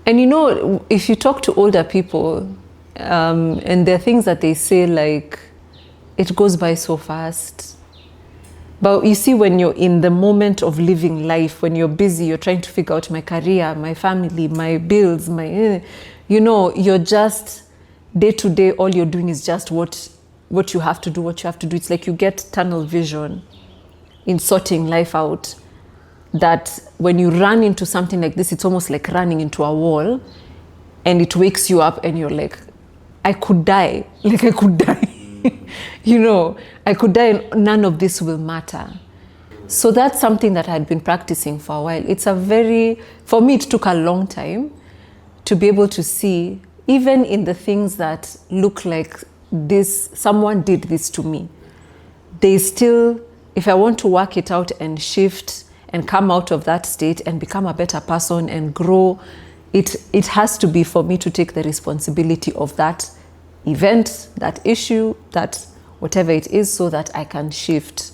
And you know, if you talk to older people, and there are things that they say like, it goes by so fast. But you see, when you're in the moment of living life, when you're busy, you're trying to figure out my career, my family, my bills, you know, you're just day to day, all you're doing is just what you have to do, It's like you get tunnel vision in sorting life out. That when you run into something like this, it's almost like running into a wall, and it wakes you up and you're like, I could die. Like I could die. You know, I could die and none of this will matter. So that's something that I had been practicing for a while. For me, it took a long time to be able to see, even in the things that look like this, someone did this to me. They still, if I want to work it out and shift and come out of that state and become a better person and grow, it has to be for me to take the responsibility of that event, that issue, that whatever it is, so that I can shift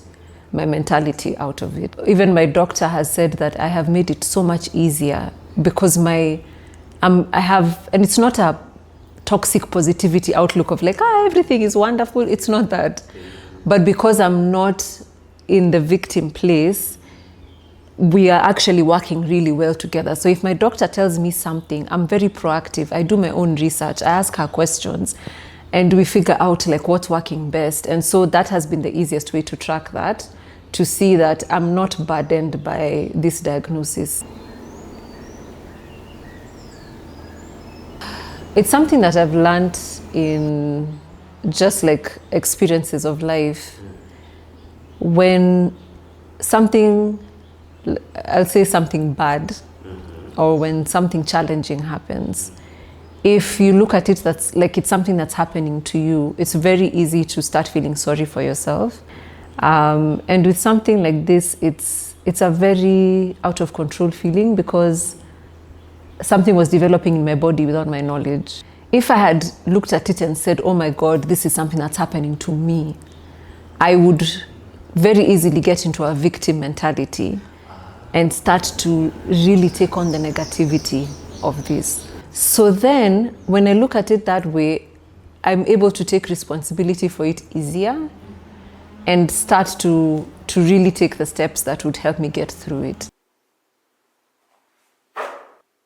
my mentality out of it. Even my doctor has said that I have made it so much easier because I have, and it's not a toxic positivity outlook of like, everything is wonderful. It's not that. But because I'm not in the victim place, we are actually working really well together. So if my doctor tells me something, I'm very proactive. I do my own research. I ask her questions and we figure out like what's working best. And so that has been the easiest way to track that, to see that I'm not burdened by this diagnosis. It's something that I've learned in just like experiences of life. When something, I'll say something bad, or when something challenging happens, if you look at it that's like it's something that's happening to you, it's very easy to start feeling sorry for yourself. And with something like this, it's a very out of control feeling because something was developing in my body without my knowledge. If I had looked at it and said, oh my God, this is something that's happening to me, I would very easily get into a victim mentality and start to really take on the negativity of this. So then, when I look at it that way, I'm able to take responsibility for it easier and start to really take the steps that would help me get through it.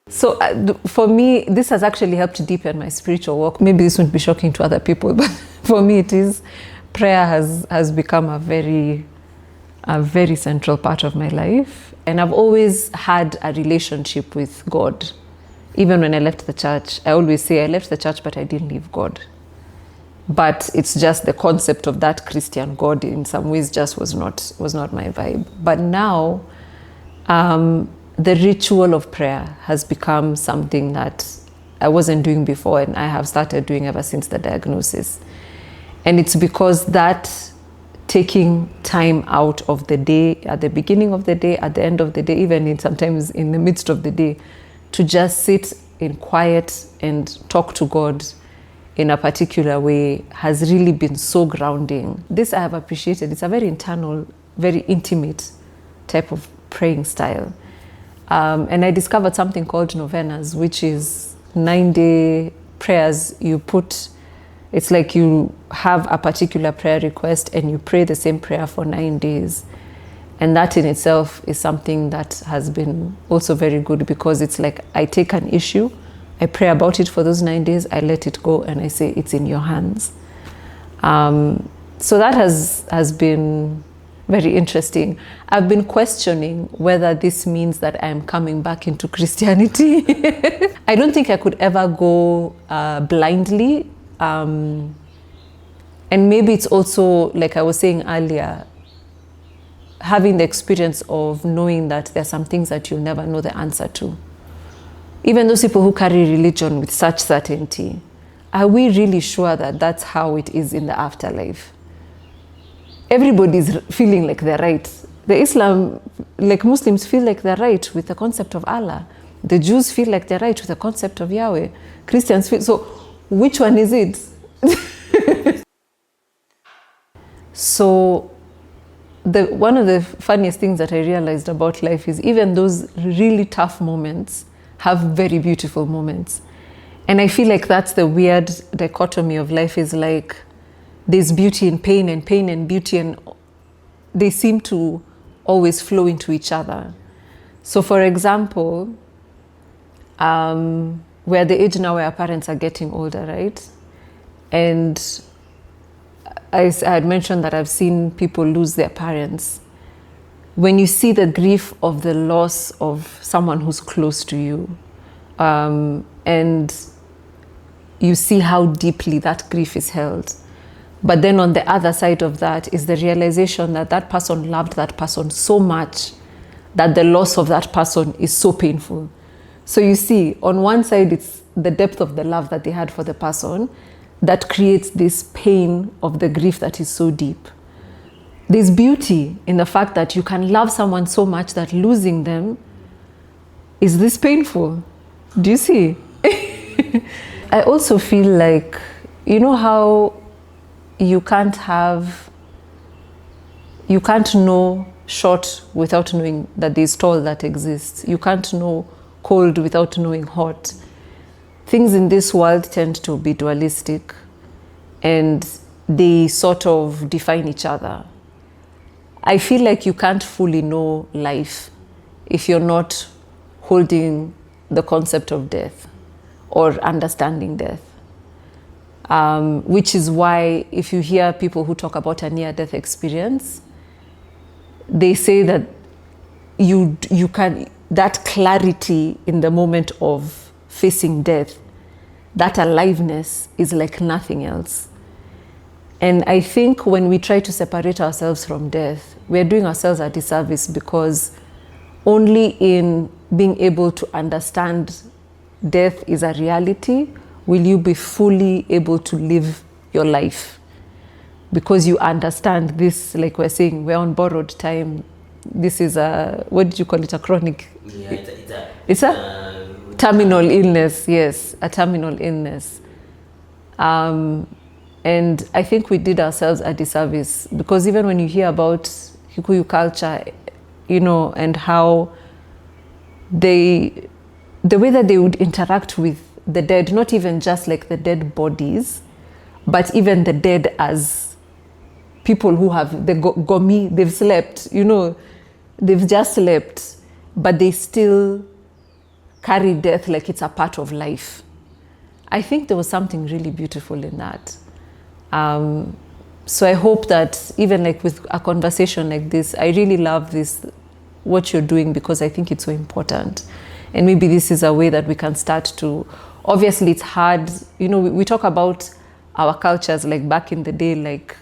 So for me, this has actually helped deepen my spiritual walk. Maybe this wouldn't be shocking to other people, but for me it is. Prayer has become a very central part of my life. And I've always had a relationship with God. Even when I left the church, I always say I left the church, but I didn't leave God. But it's just the concept of that Christian God in some ways just was not my vibe. But now, the ritual of prayer has become something that I wasn't doing before, and I have started doing ever since the diagnosis. And it's because that taking time out of the day, at the beginning of the day, at the end of the day, even sometimes in the midst of the day, to just sit in quiet and talk to God in a particular way has really been so grounding. This I have appreciated. It's a very internal, very intimate type of praying style. And I discovered something called novenas, which is 9-day prayers. It's like you have a particular prayer request and you pray the same prayer for 9 days. And that in itself is something that has been also very good, because it's like I take an issue, I pray about it for those 9 days, I let it go, and I say it's in your hands. So that has been very interesting. I've been questioning whether this means that I'm coming back into Christianity. I don't think I could ever go blindly. And maybe it's also, like I was saying earlier, having the experience of knowing that there are some things that you'll never know the answer to. Even those people who carry religion with such certainty, are we really sure that that's how it is in the afterlife? Everybody's feeling like they're right. Like Muslims feel like they're right with the concept of Allah. The Jews feel like they're right with the concept of Yahweh. Christians feel, so which one is it? So one of the funniest things that I realized about life is even those really tough moments have very beautiful moments. And I feel like that's the weird dichotomy of life, is like there's beauty in pain and pain and beauty, and they seem to always flow into each other. So for example, we're at the age now where our parents are getting older, right? And I had mentioned that I've seen people lose their parents. When you see the grief of the loss of someone who's close to you, and you see how deeply that grief is held. But then on the other side of that is the realization that that person loved that person so much that the loss of that person is so painful. So you see, on one side, it's the depth of the love that they had for the person that creates this pain of the grief that is so deep. There's beauty in the fact that you can love someone so much that losing them is this painful. Do you see? I also feel like, you know how you can't know short without knowing that there's tall that exists. You can't know cold without knowing hot. Things in this world tend to be dualistic, and they sort of define each other. I feel like you can't fully know life if you're not holding the concept of death or understanding death. Which is why if you hear people who talk about a near-death experience, they say that you can, that clarity in the moment of facing death, that aliveness is like nothing else. And I think when we try to separate ourselves from death, we're doing ourselves a disservice, because only in being able to understand death is a reality will you be fully able to live your life. Because you understand this, like we're saying, we're on borrowed time. This is a, what did you call it, a chronic? Yeah, it's a terminal illness, yes, a terminal illness. And I think we did ourselves a disservice, because even when you hear about Kikuyu culture, you know, and how the way that they would interact with the dead, not even just like the dead bodies, but even the dead as people who have the gomi, they've slept, you know, they've just slept, but they still carry death like it's a part of life. I think there was something really beautiful in that. So I hope that even like with a conversation like this, I really love this, what you're doing, because I think it's so important. And maybe this is a way that we can start to, obviously it's hard, you know, we talk about our cultures like back in the day, like,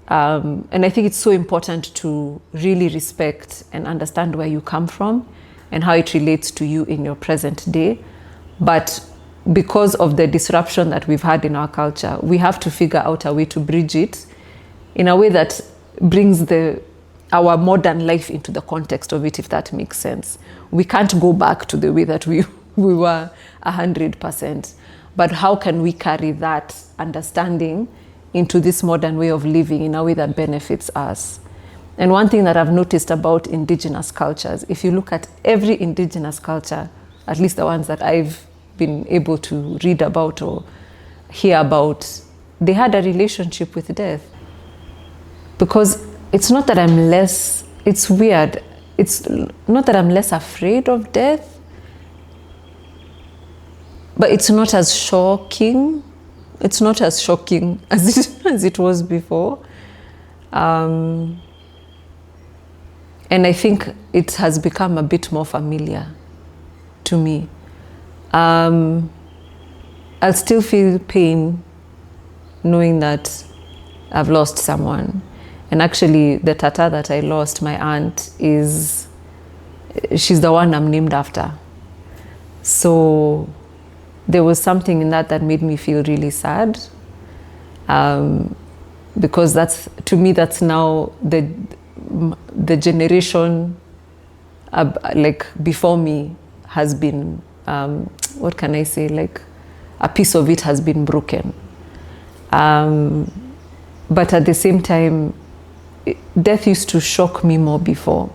and I think it's so important to really respect and understand where you come from and how it relates to you in your present day. But because of the disruption that we've had in our culture, we have to figure out a way to bridge it in a way that brings our modern life into the context of it, if that makes sense. We can't go back to the way that we were 100%. But how can we carry that understanding into this modern way of living in a way that benefits us? And one thing that I've noticed about indigenous cultures, if you look at every indigenous culture, at least the ones that I've been able to read about or hear about, they had a relationship with death. Because it's not that I'm less, it's weird, it's not that I'm less afraid of death, but it's not as shocking. It's not as shocking as it was before. And I think it has become a bit more familiar to me. I'll still feel pain knowing that I've lost someone. And actually, the Tata that I lost, my aunt, she's the one I'm named after. So there was something in that made me feel really sad. Because to me, that's now the generation like before me has been, what can I say, like a piece of it has been broken. But at the same time, death used to shock me more before.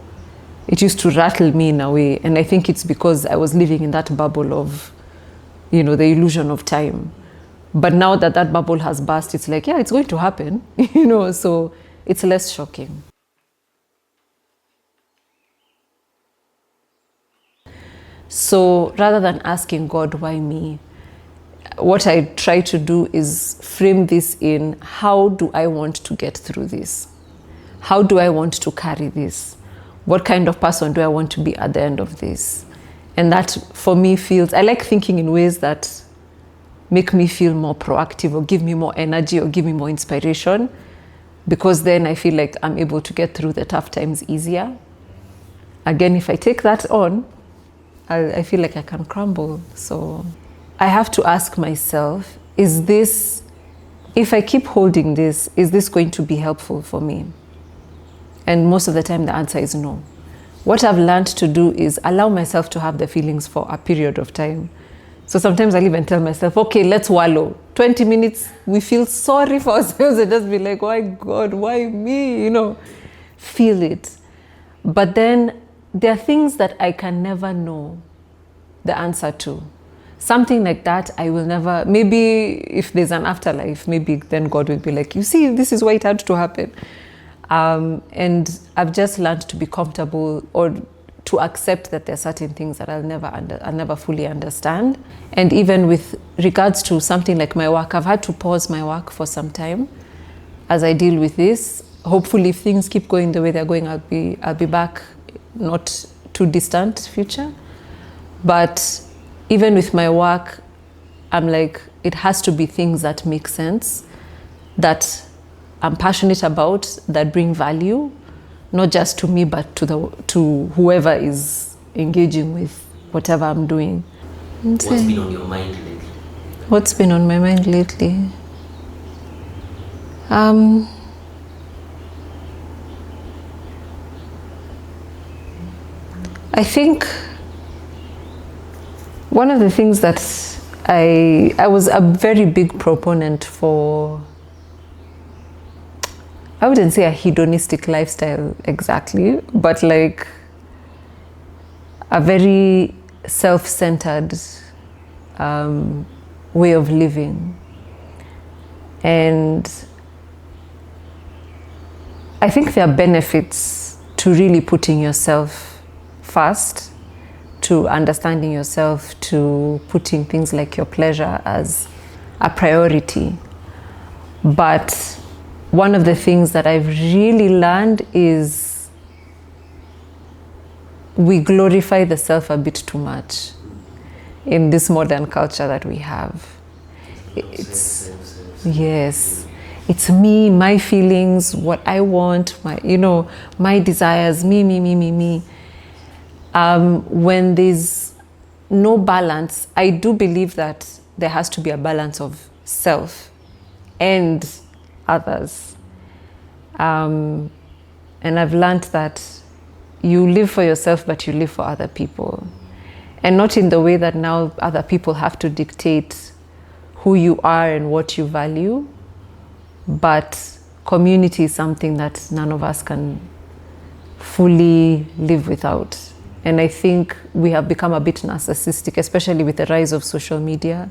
it used to rattle me in a way. And I think it's because I was living in that bubble of, the illusion of time. But now that that bubble has burst, it's like, yeah, it's going to happen, so it's less shocking. So rather than asking God, why me? What I try to do is frame this in, how do I want to get through this? How do I want to carry this? What kind of person do I want to be at the end of this? And that for me I like thinking in ways that make me feel more proactive, or give me more energy, or give me more inspiration, because then I feel like I'm able to get through the tough times easier. Again, if I take that on, I feel like I can crumble. So I have to ask myself, if I keep holding this, is this going to be helpful for me? And most of the time the answer is no. What I've learned to do is allow myself to have the feelings for a period of time. So sometimes I'll even tell myself, okay, let's wallow. 20 minutes, we feel sorry for ourselves and just be like, why God, why me? Feel it. But then there are things that I can never know the answer to. Something like that, I will never, maybe if there's an afterlife, maybe then God will be like, you see, this is why it had to happen. And I've just learned to be comfortable, or to accept that there are certain things that I'll never fully understand. And even with regards to something like my work, I've had to pause my work for some time as I deal with this. Hopefully, if things keep going the way they're going, I'll be back, not too distant future. But even with my work, I'm like, it has to be things that make sense, that I'm passionate about, that bring value, not just to me, but to whoever is engaging with whatever I'm doing. What's been on your mind lately? What's been on my mind lately? I think one of the things that I was a very big proponent for, I wouldn't say a hedonistic lifestyle exactly, but like a very self-centered way of living. And I think there are benefits to really putting yourself first, to understanding yourself, to putting things like your pleasure as a priority. But one of the things that I've really learned is we glorify the self a bit too much in this modern culture that we have. Yes, it's me, my feelings, what I want, my desires, me. When there's no balance, I do believe that there has to be a balance of self and others. And I've learned that you live for yourself, but you live for other people. And not in the way that now other people have to dictate who you are and what you value, but community is something that none of us can fully live without. And I think we have become a bit narcissistic, especially with the rise of social media.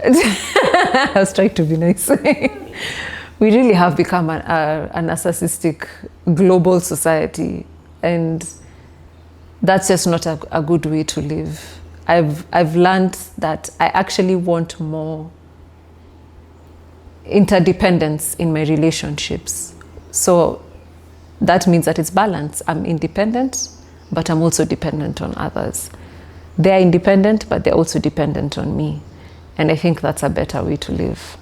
I was trying to be nice. We really have become a narcissistic global society, and that's just not a good way to live. I've learned that I actually want more interdependence in my relationships. So that means that it's balance. I'm independent, but I'm also dependent on others. They're independent, but they're also dependent on me. And I think that's a better way to live.